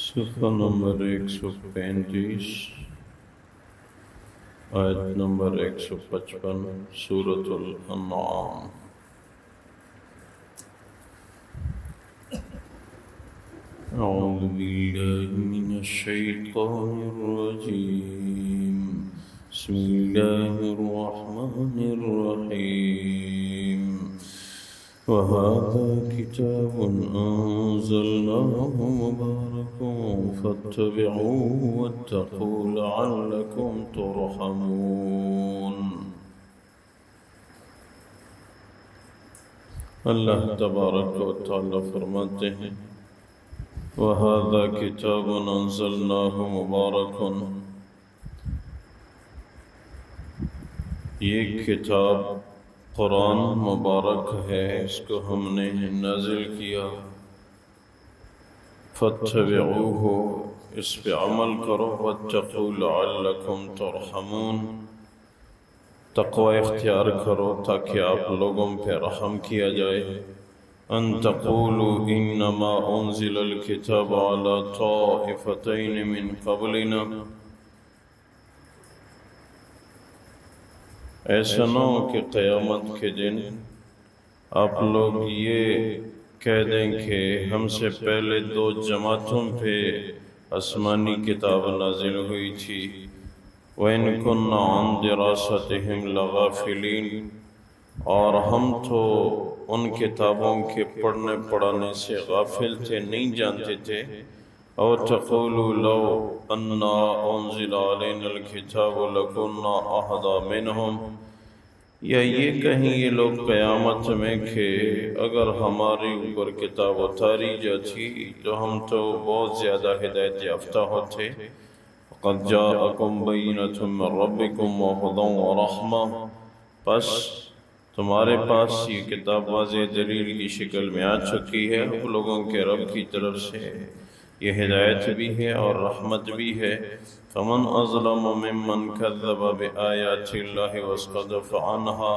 صفحہ نمبر 135 آیت نمبر 155 سورة الانعام۔ اعوذ باللہ من الشیطان الرجیم، بسم اللہ الرحمن الرحیم۔ وَهَذَا كِتَابٌ أَنزَلْنَاهُ مُبَارَكٌ فَاتَّبِعُوهُ وَاتَّقُوا لَعَلَّكُمْ تُرْحَمُونَ۔ اللہ تبارک و تعالی فرماتے ہیں وَهَذَا كِتَابٌ أَنزَلْنَاهُ مُبَارَكٌ، یہ کتاب قرآن مبارک ہے، اس کو ہم نے نازل کیا۔ فَاتَّبِعُوهُ، اس پہ عمل کرو، وَاتَّقُوا لَعَلَّكُمْ تُرْحَمُونَ، تقوی اختیار کرو تاکہ آپ لوگوں پہ رحم کیا جائے۔ أَن تَقُولُوا إِنَّمَا أُنزِلَ الْكِتَابُ عَلَى طَائِفَتَيْنِ مِنْ قَبْلِنَا، ایسا نہ ہو کہ قیامت کے دن آپ لوگ یہ کہہ دیں کہ ہم سے پہلے دو جماعتوں پہ آسمانی کتاب نازل ہوئی تھی۔ وَإِن كُنَّا عَن دِرَاسَتِهِمْ لَغَافِلِينَ، اور ہم تو ان کتابوں کے پڑھنے پڑھانے سے غافل تھے، نہیں جانتے تھے۔ او تقولوا لو انا انزل علینا الکتاب لکنا اہدی منہم، یا یہ کہیں یہ لوگ قیامت میں کہ اگر ہمارے اوپر کتاب اتاری جاتی تو ہم تو بہت زیادہ ہدایت یافتہ ہوتے۔ قد جاءکم بینۃ من ربکم وہدی ورحمہ، پس تمہارے پاس یہ کتاب واضح دلیل کی شکل میں آ چکی ہے، لوگوں کے رب کی طرف سے یہ ہدایت بھی ہے اور رحمت بھی ہے۔ فمن اظلم ممن کذب بآیات اللہ واصطدف عنہا،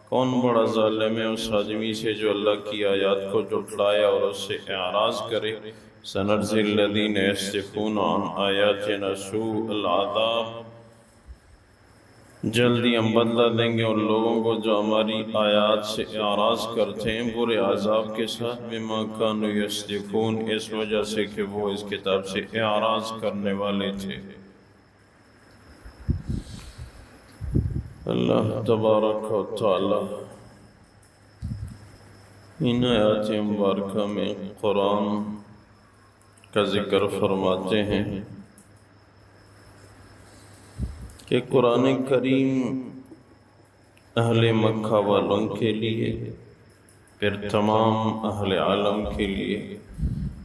کون بڑا ظالم ہے اس آدمی سے جو اللہ کی آیات کو جھٹلائے اور اس سے اعراض کرے۔ سنجزی الذین یصدفون عن آیاتنا سوء العذاب، جلدی ہم بدلہ دیں گے ان لوگوں کو جو ہماری آیات سے اعراض کرتے ہیں برے عذاب کے ساتھ، بما کانوا یصدفون، اس وجہ سے کہ وہ اس کتاب سے اعراض کرنے والے تھے۔ اللہ تبارک و تعالی ان آیات مبارکہ میں قرآن کا ذکر فرماتے ہیں کہ قرآن کریم اہل مکہ والوں کے لیے، پھر تمام اہل عالم کے لیے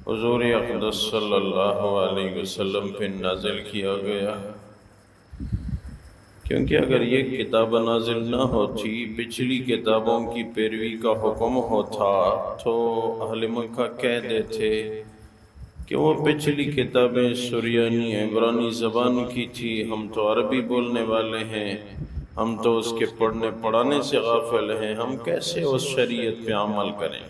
حضور اقدس صلی اللہ علیہ وسلم پہ نازل کیا گیا، کیونکہ اگر یہ کتاب نازل نہ ہوتی، پچھلی کتابوں کی پیروی کا حکم ہوتا تو اہل مکہ کہہ دیتے کہ وہ پچھلی کتابیں سریانی عبرانی زبان کی تھی، ہم تو عربی بولنے والے ہیں، ہم تو اس کے پڑھنے پڑھانے سے غافل ہیں، ہم کیسے اس شریعت پہ عمل کریں؟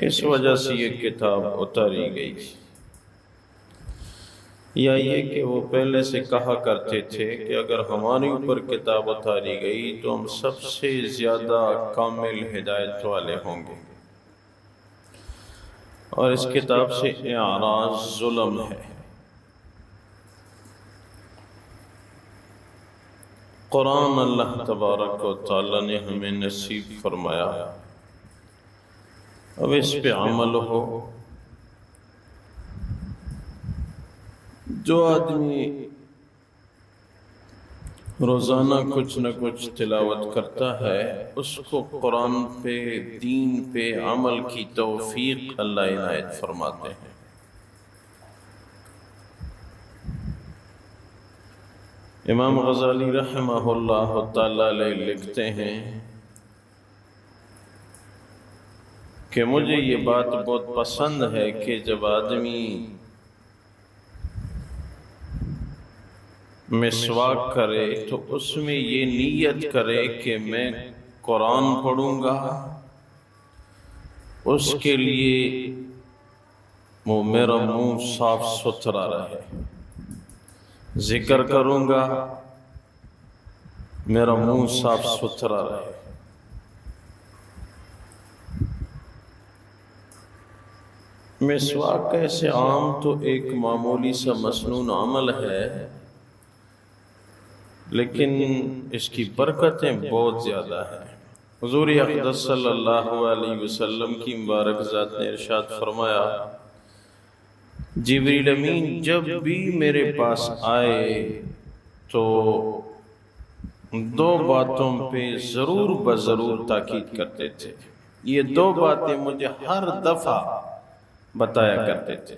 اس وجہ سے یہ کتاب اتاری گئی۔ یا یہ کہ وہ پہلے سے کہا کرتے تھے کہ اگر ہمارے اوپر کتاب اتاری گئی تو ہم سب سے زیادہ کامل ہدایت والے ہوں گے، اور اس کتاب سے اعراض ظلم ہے۔ قرآن اللہ تبارک و تعالی نے ہمیں نصیب فرمایا، اب اس پہ عمل ہو۔ جو آدمی روزانہ کچھ نہ کچھ تلاوت کرتا ہے اس کو قرآن پہ، دین پہ عمل کی توفیق اللہ عنایت فرماتے ہیں۔ امام غزالی رحمہ اللہ تعالی لکھتے ہیں کہ مجھے یہ بات بہت پسند ہے کہ جب آدمی مسواک کرے تو اس میں یہ نیت کرے کہ میں قرآن پڑھوں گا، اس کے لیے وہ میرا منہ صاف ستھرا رہے، ذکر کروں گا میرا منہ صاف ستھرا رہے۔ مسواک ایسے عام تو ایک معمولی سا مسنون عمل ہے، لیکن اس کی برکتیں بہت زیادہ ہیں۔ حضور اقدس صلی اللہ علیہ وسلم کی مبارک ذات نے ارشاد فرمایا، جبریل امین جب بھی میرے پاس آئے تو دو باتوں پہ ضرور بضرور تاکید کرتے تھے۔ یہ دو باتیں مجھے ہر دفعہ بتایا کرتے تھے۔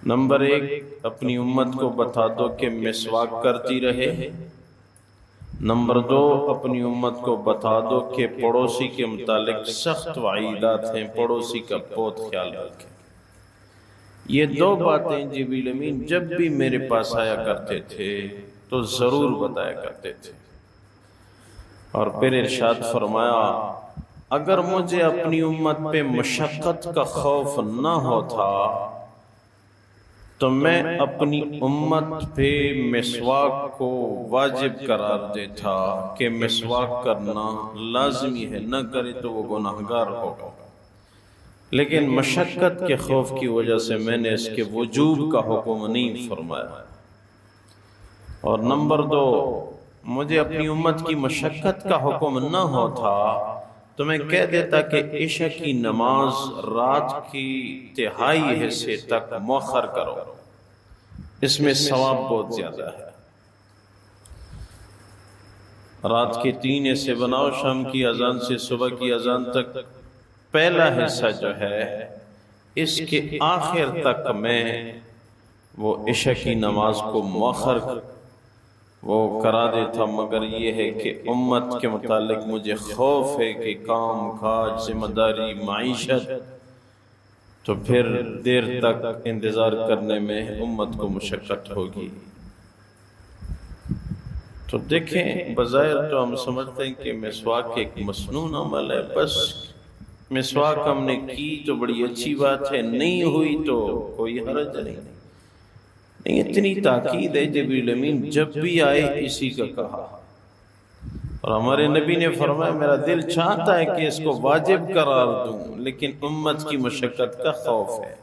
نمبر ایک، اپنی امت کو بتا دو کہ مسواک کرتی رہے۔ نمبر دو، اپنی امت کو بتا دو کہ پڑوسی کے متعلق سخت وعیدات ہیں، پڑوسی کا بہت خیال رکھیں۔ یہ دو باتیں جبریل امین جب بھی میرے پاس آیا کرتے تھے تو ضرور بتایا کرتے تھے۔ اور پھر ارشاد فرمایا، اگر مجھے اپنی امت پہ مشقت کا خوف نہ ہوتا تو میں اپنی امت پہ مسواک کو واجب قرار دیتا کہ مسواک کرنا لازمی ہے، نہ کرے تو وہ گناہگار ہوگا۔ لیکن مشقت کے خوف کی وجہ سے میں نے اس کے وجوب کا حکم نہیں فرمایا۔ اور نمبر دو، مجھے اپنی امت کی مشقت کا حکم نہ ہوتا تو میں کہہ دیتا کہ عشاء کی نماز رات کی تہائی حصے تک مؤخر کرو، اس میں ثواب بہت زیادہ ہے۔ رات کے 3 حصے بناؤ، شام کی اذان سے صبح کی اذان تک پہلا حصہ جو ہے اس کے آخر تک میں وہ عشاء کی نماز کو مؤخر وہ کرا دیتا، مگر یہ ہے کہ امت کے متعلق مجھے خوف ہے کہ کام کاج، ذمہ داری، معیشت، تو پھر دیر تک انتظار کرنے میں امت کو مشقت ہوگی۔ تو دیکھیں، بظاہر تو ہم سمجھتے ہیں کہ مسواک ایک مسنون عمل ہے، بس مسواک ہم نے کی تو بڑی اچھی بات ہے، نہیں ہوئی تو کوئی حرج نہیں۔ اتنی تاکید ہے، جبریل امین جب بھی آئے اسی کا کہا، اور ہمارے نبی نے فرمایا میرا دل چاہتا ہے کہ اس کو واجب قرار دوں، لیکن امت کی مشقت کا خوف ہے۔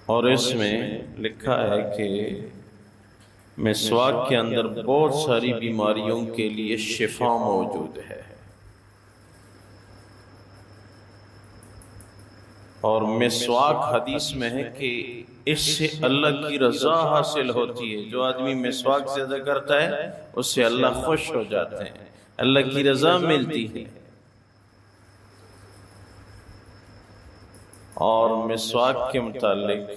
اور اس میں لکھا ہے کہ مسواک کے اندر بہت ساری بیماریوں کے لیے شفا موجود ہے، اور مسواک حدیث میں ہے کہ اس سے اللہ کی رضا حاصل ہوتی ہے۔ جو آدمی مسواک زیادہ کرتا ہے اس سے اللہ خوش ہو جاتے ہیں، اللہ کی رضا ملتی ہے۔ اور مسواک کے متعلق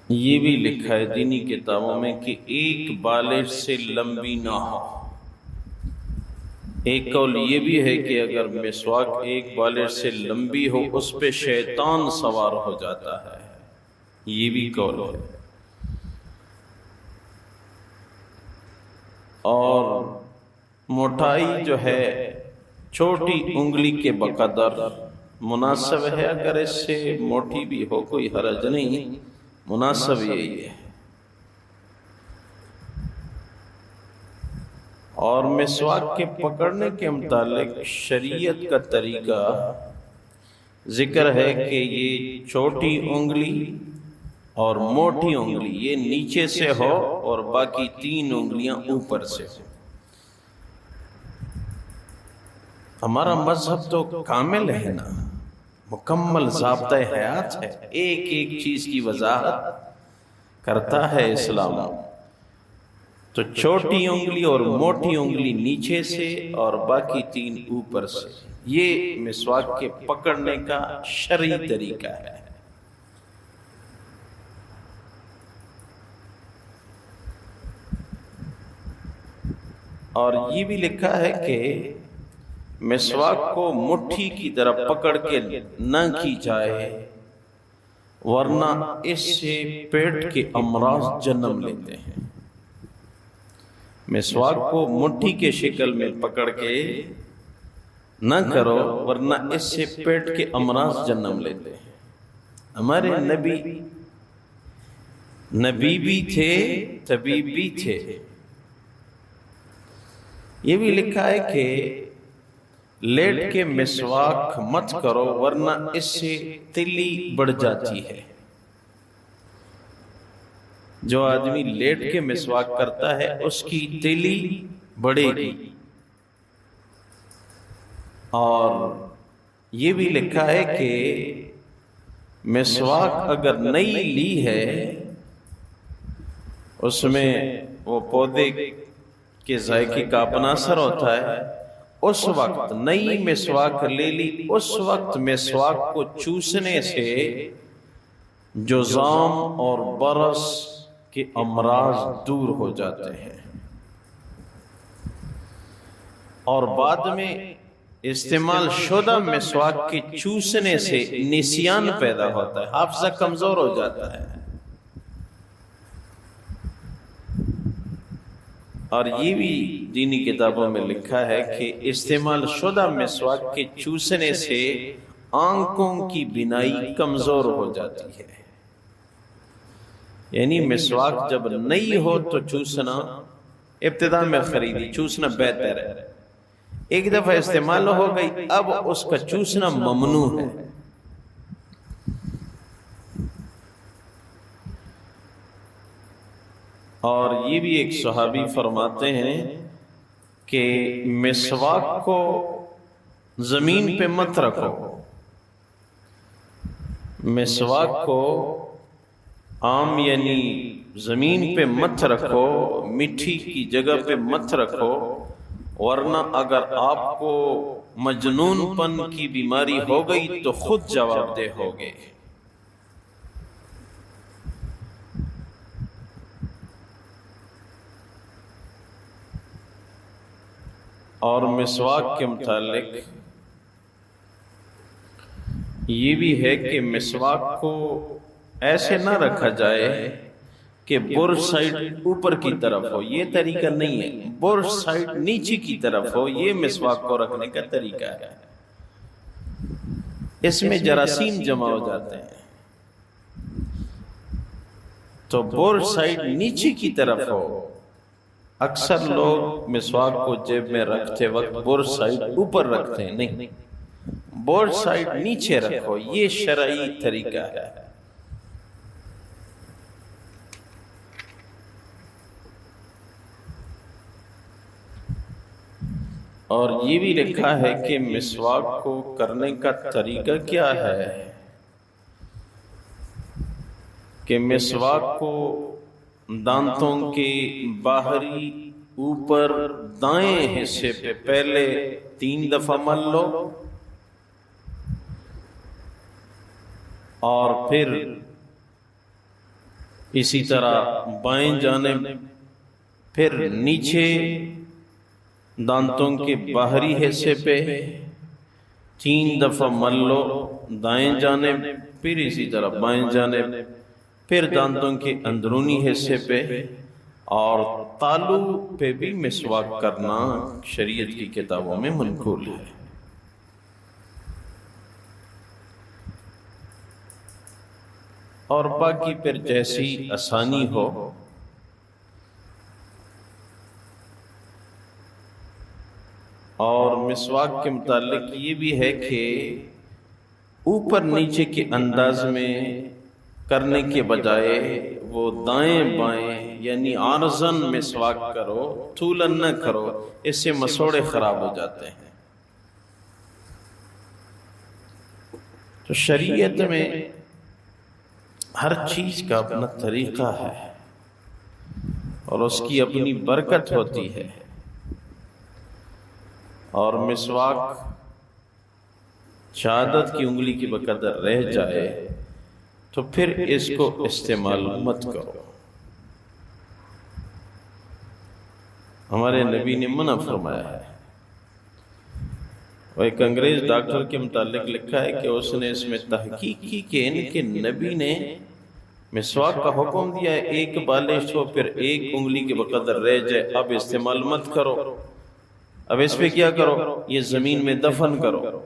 یہ بھی لکھا ہے دینی کتابوں میں کہ ایک بالغ سے لمبی نہ ہو۔ ایک قول یہ بھی ہے کہ اگر مسواک ایک بالغ سے لمبی ہو اس پہ شیطان سوار ہو جاتا ہے، یہ بھی قول ہے۔ اور موٹائی جو ہے چھوٹی انگلی کے بقدر مناسب ہے، اگر اس سے موٹی بھی ہو کوئی حرج نہیں، مناسب یہی ہے۔ اور مسواک کے پکڑنے کے متعلق شریعت کا طریقہ ذکر ہے کہ یہ چھوٹی انگلی اور موٹی انگلی یہ نیچے سے ہو اور باقی 3 انگلیاں اوپر سے ہو۔ ہمارا مذہب تو کامل ہے نا، مکمل ضابطہ حیات ہے، ایک ایک چیز کی وضاحت کرتا ہے اسلام۔ تو چھوٹی انگلی اور موٹی انگلی نیچے سے اور باقی 3 اوپر سے، یہ مسواک کے پکڑنے کا شرعی طریقہ ہے۔ اور یہ بھی لکھا ہے کہ مسواک کو مٹھی کی طرح پکڑ کے نہ کی جائے، ورنہ اس سے پیٹ کے امراض جنم لیتے ہیں۔ مسواک کو مٹھی کے شکل میں پکڑ کے نہ کرو ورنہ اس سے پیٹ کے امراض جنم لیتے ہیں۔ ہمارے نبی بھی تھے، طبیب بھی تھے۔ یہ بھی لکھا ہے کہ لیٹ کے مسواک مت کرو ورنہ اس سے تلی بڑھ جاتی ہے۔ جو آدمی لیٹ کے مسواک کرتا ہے اس کی تلی بڑھے گی۔ اور یہ بھی لکھا ہے کہ مسواک اگر نئی لی ہے، اس میں وہ پودے کے ذائقے کا اپنا اثر ہوتا ہے، اس وقت نئی مسواک لے لی، اس وقت مسواک کو چوسنے سے جذام اور برس کے امراض دور ہو جاتے ہیں، اور بعد میں استعمال شدہ مسواک کے چوسنے سے نسیان پیدا ہوتا ہے، حافظہ کمزور ہو جاتا ہے۔ اور یہ بھی دینی کتابوں میں لکھا ہے کہ استعمال شدہ مسواک کے چوسنے سے آنکھوں کی بینائی کمزور ہو جاتی ہے۔ یعنی مسواک جب نئی ہو تو چوسنا ابتدا میں خریدی، چوسنا بہتر ہے۔ ایک دفعہ استعمال ہو گئی، اب اس کا چوسنا ممنوع ہے۔ اور یہ بھی ایک صحابی فرماتے ہیں کہ مسواک کو زمین پہ مت رکھو، مسواک کو عام یعنی زمین پہ مت رکھو، مٹی کی جگہ پہ مت رکھو، ورنہ اگر آپ کو مجنون پن کی بیماری ہو گئی تو خود جواب دہ ہوگے۔ اور مسواک کے متعلق یہ بھی ہے کہ مسواک کو ایسے نہ رکھا جائے کہ بر سائڈ اوپر کی طرف ہو، یہ طریقہ نہیں ہے۔ بر سائڈ نیچے کی طرف ہو، یہ مسواک کو رکھنے کا طریقہ ہے۔ اس میں جراثیم جمع ہو جاتے ہیں، تو بر سائڈ نیچے کی طرف ہو۔ اکثر لوگ مسواک کو جیب میں رکھتے وقت بر سائڈ اوپر رکھتے ہیں، نہیں، بر سائڈ نیچے رکھو، یہ شرعی طریقہ ہے۔ اور یہ بھی لکھا ہے کہ مسواک کو کرنے کا طریقہ کیا ہے، کہ مسواک کو دانتوں کے باہری اوپر دائیں حصے پہ پہلے 3 دفعہ مل لو، اور پھر اسی طرح بائیں جانب، پھر نیچے دانتوں کے باہری حصے پہ 3 دفعہ مل لو دائیں جانب، پھر اسی طرح بائیں جانب، پھر دانتوں کے اندرونی حصے پہ، اور تالو پہ بھی مسواک کرنا شریعت کی کتابوں میں منقول ہے۔ اور باقی پھر جیسی آسانی ہو۔ اور مسواک کے متعلق یہ بھی ہے کہ اوپر نیچے کے انداز میں کرنے کے بجائے وہ دائیں بائیں یعنی عارضاً مسواک کرو، طولاً نہ کرو، اس سے مسوڑے خراب ہو جاتے ہیں۔ تو شریعت میں ہر چیز کا اپنا طریقہ ہے اور اس کی اپنی برکت ہوتی ہے، اور مسواک شہادت کی انگلی کی بقدر رہ جائے تو پھر اس کو استعمال مت کرو۔ ہمارے نبی نے منع فرمایا ہے۔ وہ ایک انگریز ڈاکٹر کے متعلق لکھا ہے کہ اس نے اس میں تحقیق کی کہ ان کے نبی نے مسواک کا حکم دیا ہے، ایک بالش ہو پھر ایک انگلی کے بقدر رہ جائے، اب استعمال مت کرو، اب اس پہ کیا کرو، یہ زمین میں دفن کرو،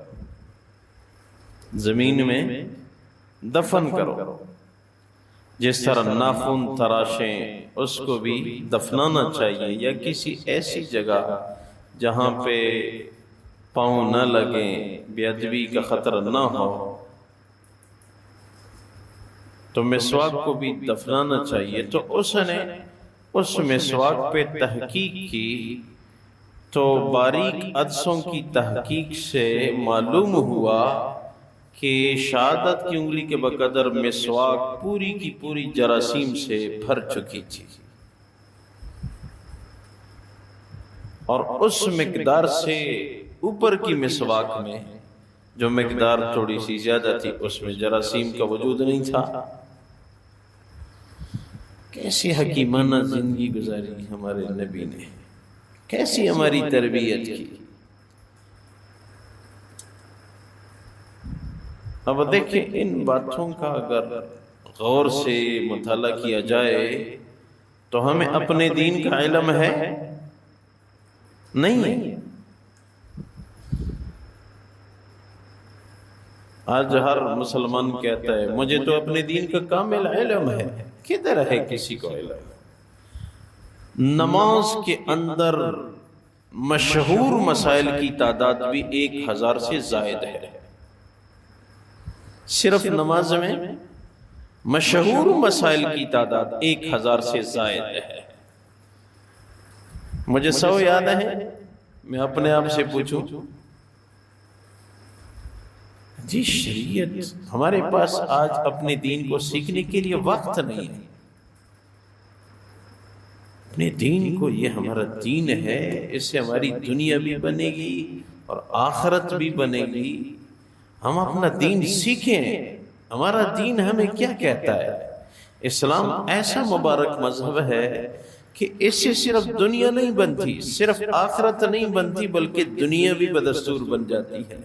زمین میں دفن کرو۔ جس طرح ناخن تراشیں اس کو بھی دفنانا چاہیے، یا کسی ایسی جگہ جہاں پہ پاؤں نہ لگیں، بے ادبی کا خطرہ نہ ہو، تو مسواک کو بھی دفنانا چاہیے۔ تو اس نے اس مسواک پہ تحقیق کی، تو باریک عدسوں کی تحقیق سے معلوم ہوا کہ شہادت کی انگلی کے بقدر مسواک پوری کی پوری جراثیم سے بھر چکی تھی، اور اس مقدار سے اوپر کی مسواک میں جو مقدار تھوڑی سی زیادہ تھی، اس میں جراثیم کا وجود نہیں تھا۔ کیسی حکیمانہ زندگی گزاری ہمارے نبی نے، کیسی ہماری تربیت کی۔ اب دیکھیں ان باتوں کا اگر غور سے مطالعہ کیا جائے تو ہمیں اپنے دین کا علم ہے نہیں۔ آج ہر مسلمان کہتا ہے مجھے تو اپنے دین کا کامل علم ہے، کدھر ہے کسی کو علم؟ نماز کے اندر مشہور مسائل کی تعداد بھی 1000 سے زائد ہے، صرف نماز میں مشہور مسائل کی تعداد 1000 سے زائد ہے۔ مجھے 100 یاد ہے، میں اپنے آپ سے پوچھوں، جی شریعت ہمارے پاس آج اپنے دین کو سیکھنے کے لیے وقت نہیں ہے۔ اپنے دین کو، یہ ہمارا دین ہے، اس سے ہماری دنیا بھی بنے گی اور آخرت بھی بنے گی۔ ہم اپنا دین سیکھیں، ہمارا دین ہمیں کیا کہتا ہے۔ اسلام ایسا مبارک مذہب ہے کہ اس سے صرف دنیا نہیں بنتی، صرف آخرت نہیں بنتی، بلکہ دنیا بھی بدستور بن جاتی ہے۔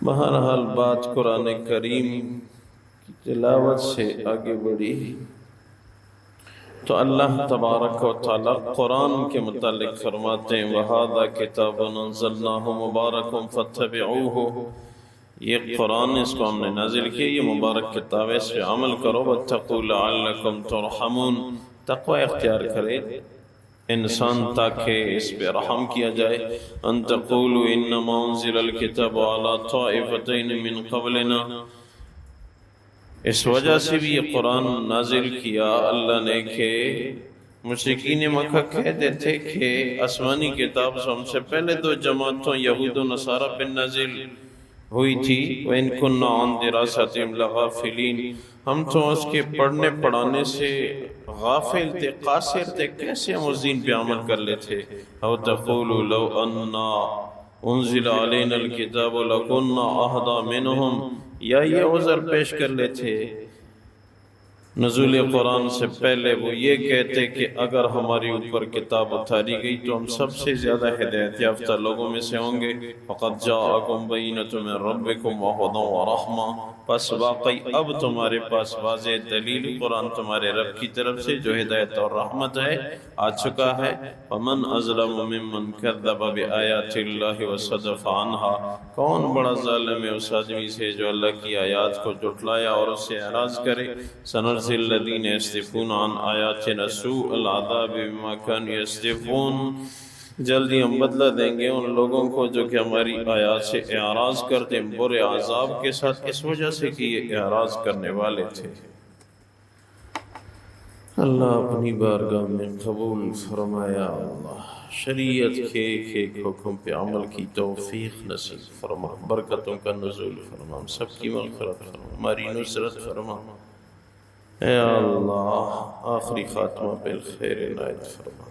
بہرحال بات قرآن کریم کی تلاوت سے آگے بڑھی تو اللہ تبارک و تعالی قرآن کے متعلق فرماتے ہیں وَهَذَا كِتَابٌ أَنزَلْنَاهُ مُبَارَكٌ فَاتَّبِعُوهُ، یہ قرآن اس کو ہم نے نازل کیا، یہ مبارک کتاب ہے، اس پہ عمل کرو، وَاتَّقُوا لَعَلَّكُمْ تُرْحَمُونَ، تقوی اختیار کرے انسان تاکہ اس پہ رحم کیا جائے۔ ان تقولوا انما انزل الكتاب على طائفتين من قبلنا، اس وجہ سے بھی یہ قرآن نازل کیا اللہ نے کہ مشرکین مکہ کہتے تھے کہ آسمانی کتاب سے ہم سے پہلے 2 جماعتوں یہود و نصارہ پہ نازل ہوئی تھی۔ وَإِن كُنَّا عَن دِرَاسَتِهِمْ لَغَافِلِينَ، ہم تو اس کے پڑھنے پڑھانے سے غافل تھے، قاصر تھے، کیسے ہم اس دین پہ عمل کر لیتے۔ او تقولوا لو انا انزل علینا الکتاب لکنا اہدی منہم، یا یہ عذر پیش کر لیتے نزول قرآن سے پہلے، وہ یہ کہتے کہ اگر ہماری اوپر کتاب اتاری گئی تو ہم سب سے زیادہ ہدایت یافتہ لوگوں میں سے ہوں گے۔ فَقَدْ جَاءَكُمْ بَيِّنَةٌ مِّن رَبِّكُمْ وَهُدًى وَرَحْمَةٌ، پس واقعی اب تمہارے پاس واضح دلیل قرآن تمہارے رب کی طرف سے جو ہدایت اور رحمت ہے آ چکا ہے۔ وَمَنْ أَظْلَمُ مِمَّنْ كَذَّبَ بِآيَاتِ اللَّهِ وَصَدَّفَ عَنْهَا، کون بڑا ظالم ہے اس آدمی سے جو اللہ کی آیات کو جھٹلایا اور اس سے اعراض کرے۔ سَنَرْزِلُ الذین یصدفون عن آیاتنا سوء العذاب بما كانوا یصدفون، جلدی ہم بدلہ دیں گے ان لوگوں کو جو کہ ہماری آیات سے اعراض کرتے ہیں، برے عذاب کے ساتھ، اس وجہ سے کہ یہ اعراض کرنے والے تھے۔ اللہ اپنی بارگاہ میں قبول فرمایا، اللہ شریعت کے ایک حکم پہ عمل کی توفیق نصیب فرما، برکتوں کا نزول فرما، ہم سب کی مغفرت فرما، ہماری نصرت فرما۔ اے اللہ آخری خاتمہ بالخیر عنایت فرما۔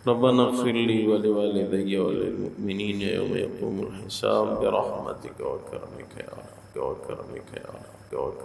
ربنا اغفر لی ولوالدی وللمؤمنین یوم یقوم الحساب برحمتک وکرمک یا رب، وکرمک یا رب،